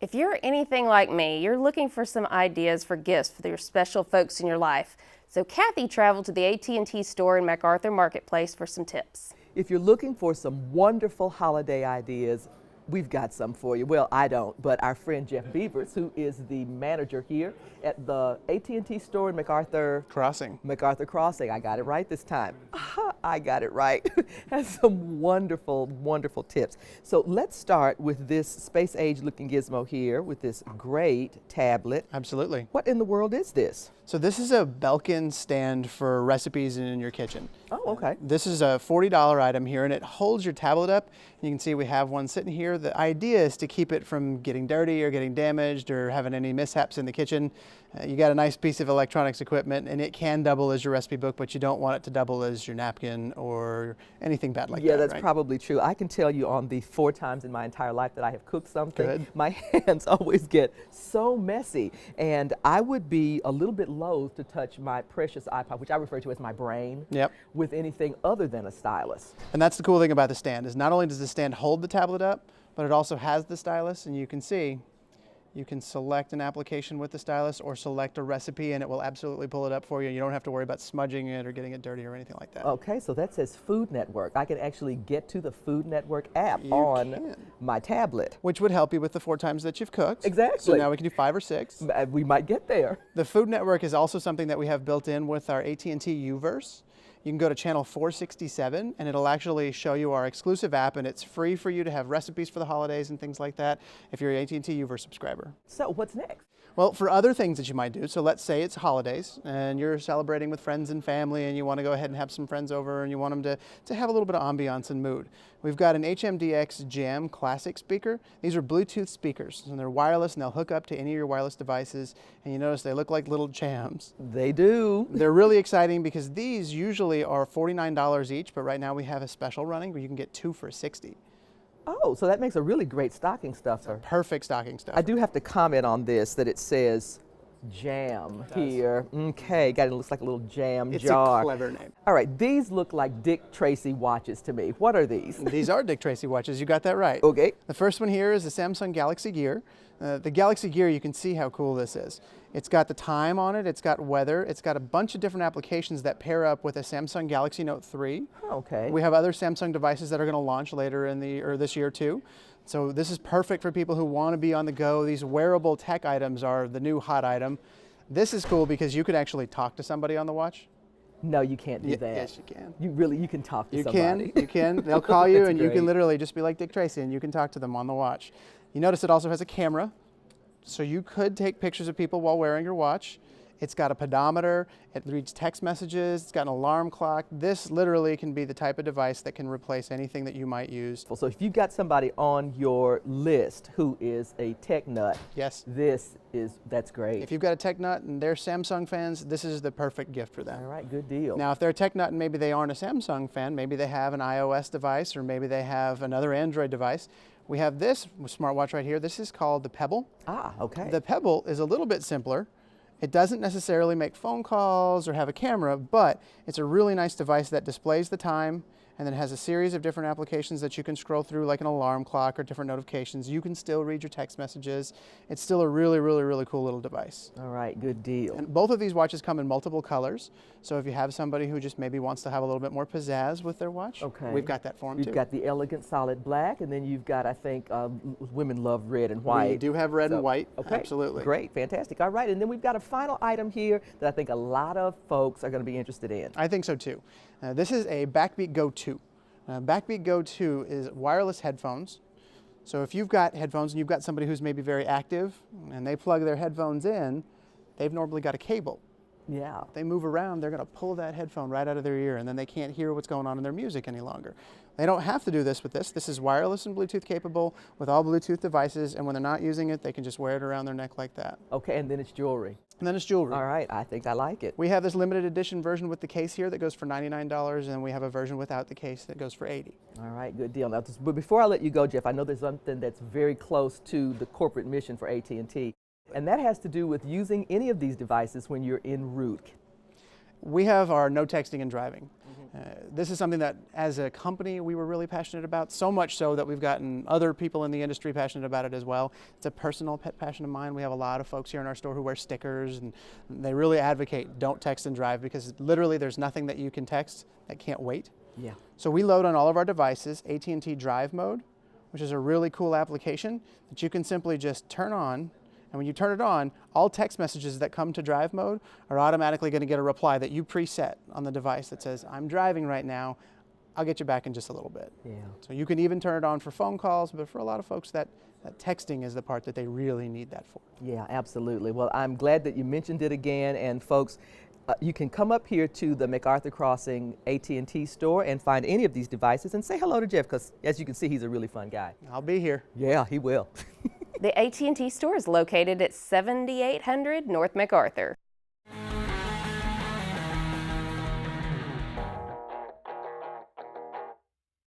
If you're anything like me, you're looking for some ideas for gifts for your special folks in your life. So Cathy traveled to the AT&T store in MacArthur Marketplace for some tips. If you're looking for some wonderful holiday ideas, we've got some for you. Well, I don't, but our friend Jeff Beavers, who is the manager here at the AT&T store in MacArthur Crossing, I got it right this time. I got it right. Has some wonderful, wonderful tips. So let's start with this space age looking gizmo here with this great tablet. Absolutely. What in the world is this? So this is a Belkin stand for recipes in your kitchen. Oh, okay. This is a $40 item here, and it holds your tablet up. You can see we have one sitting here. The idea is to keep it from getting dirty or getting damaged or having any mishaps in the kitchen. You got a nice piece of electronics equipment, and it can double as your recipe book, but you don't want it to double as your napkin or anything bad like that. Yeah, that's right? probably true. I can tell you on the 4 times in my entire life that I have cooked something, Good. My hands always get so messy, and I would be a little bit loath to touch my precious iPod, which I refer to as my brain, Yep. with anything other than a stylus. And that's the cool thing about the stand, is not only does the stand hold the tablet up, but it also has the stylus, and you can see you can select an application with the stylus or select a recipe and it will absolutely pull it up for you. You don't have to worry about smudging it or getting it dirty or anything like that. Okay, so that says Food Network. I can actually get to the Food Network app You on can. my tablet. Which would help you with the 4 times that you've cooked. Exactly. So now we can do 5 or 6. We might get there. The Food Network is also something that we have built in with our AT&T U-verse. You can go to channel 467 and it'll actually show you our exclusive app, and it's free for you to have recipes for the holidays and things like that if you're an AT&T U-verse subscriber. So what's next? Well, for other things that you might do, so let's say it's holidays and you're celebrating with friends and family and you want to go ahead and have some friends over and you want them to have a little bit of ambiance and mood. We've got an HMDX Jam Classic speaker. These are Bluetooth speakers and they're wireless and they'll hook up to any of your wireless devices, and you notice they look like little jams. They do. They're really exciting because these usually are $49 each, but right now we have a special running where you can get 2 for $60. Oh, so that makes a really great stocking stuffer. Perfect stocking stuffer. I do have to comment on this, that it says jam here. Okay, it looks like a little jam jar. It's a clever name. All right, these look like Dick Tracy watches to me. What are these? These are Dick Tracy watches. You got that right. Okay. The first one here is the Samsung Galaxy Gear. The Galaxy Gear, you can see how cool this is. It's got the time on it, it's got weather, it's got a bunch of different applications that pair up with a Samsung Galaxy Note 3. Okay. We have other Samsung devices that are going to launch later in this year too. So this is perfect for people who want to be on the go. These wearable tech items are the new hot item. This is cool because you could actually talk to somebody on the watch. No, you can't do that. Yes, you can. You can talk to somebody. You can. They'll call you and you great. can literally just be like Dick Tracy and you can talk to them on the watch. You notice it also has a camera, so you could take pictures of people while wearing your watch. It's got a pedometer, it reads text messages, it's got an alarm clock. This literally can be the type of device that can replace anything that you might use. So if you've got somebody on your list who is a tech nut, Yes. that's great. If you've got a tech nut and they're Samsung fans, this is the perfect gift for them. All right, good deal. Now, if they're a tech nut and maybe they aren't a Samsung fan, maybe they have an iOS device or maybe they have another Android device, we have this smartwatch right here. This is called the Pebble. Ah, okay. The Pebble is a little bit simpler. It doesn't necessarily make phone calls or have a camera, but it's a really nice device that displays the time and then has a series of different applications that you can scroll through, like an alarm clock or different notifications. You can still read your text messages. It's still a really, really, really cool little device. All right, good deal. And both of these watches come in multiple colors. So if you have somebody who just maybe wants to have a little bit more pizzazz with their watch, okay, we've got that for them too. You've got the elegant solid black, and then you've got, I think, women love red and white. We do have red and white, okay, absolutely. Great, fantastic. All right, and then we've got a final item here that I think a lot of folks are going to be interested in. I think so too. This is a Backbeat Go 2. Backbeat Go 2 is wireless headphones. So if you've got headphones and you've got somebody who's maybe very active and they plug their headphones in, they've normally got a cable. Yeah. If they move around, they're going to pull that headphone right out of their ear and then they can't hear what's going on in their music any longer. They don't have to do this with this. This is wireless and Bluetooth capable with all Bluetooth devices, and when they're not using it, they can just wear it around their neck like that. Okay, and then it's jewelry. And then it's jewelry. All right, I think I like it. We have this limited edition version with the case here that goes for $99, and we have a version without the case that goes for $80. All right, good deal. Now, but before I let you go, Jeff, I know there's something that's very close to the corporate mission for AT&T, and that has to do with using any of these devices when you're en route. We have our no texting and driving. This is something that as a company we were really passionate about, so much so that we've gotten other people in the industry passionate about it as well. It's a personal pet passion of mine. We have a lot of folks here in our store who wear stickers, and they really advocate don't text and drive, because literally there's nothing that you can text that can't wait. Yeah. So we load on all of our devices AT&T Drive Mode, which is a really cool application that you can simply just turn on. And when you turn it on, all text messages that come to drive mode are automatically going to get a reply that you preset on the device that says, I'm driving right now, I'll get you back in just a little bit. Yeah. So you can even turn it on for phone calls, but for a lot of folks that texting is the part that they really need that for. Yeah, absolutely. Well, I'm glad that you mentioned it again, and folks, you can come up here to the MacArthur Crossing AT&T store and find any of these devices and say hello to Jeff, because as you can see, he's a really fun guy. I'll be here. Yeah, he will. The AT&T store is located at 7800 North MacArthur.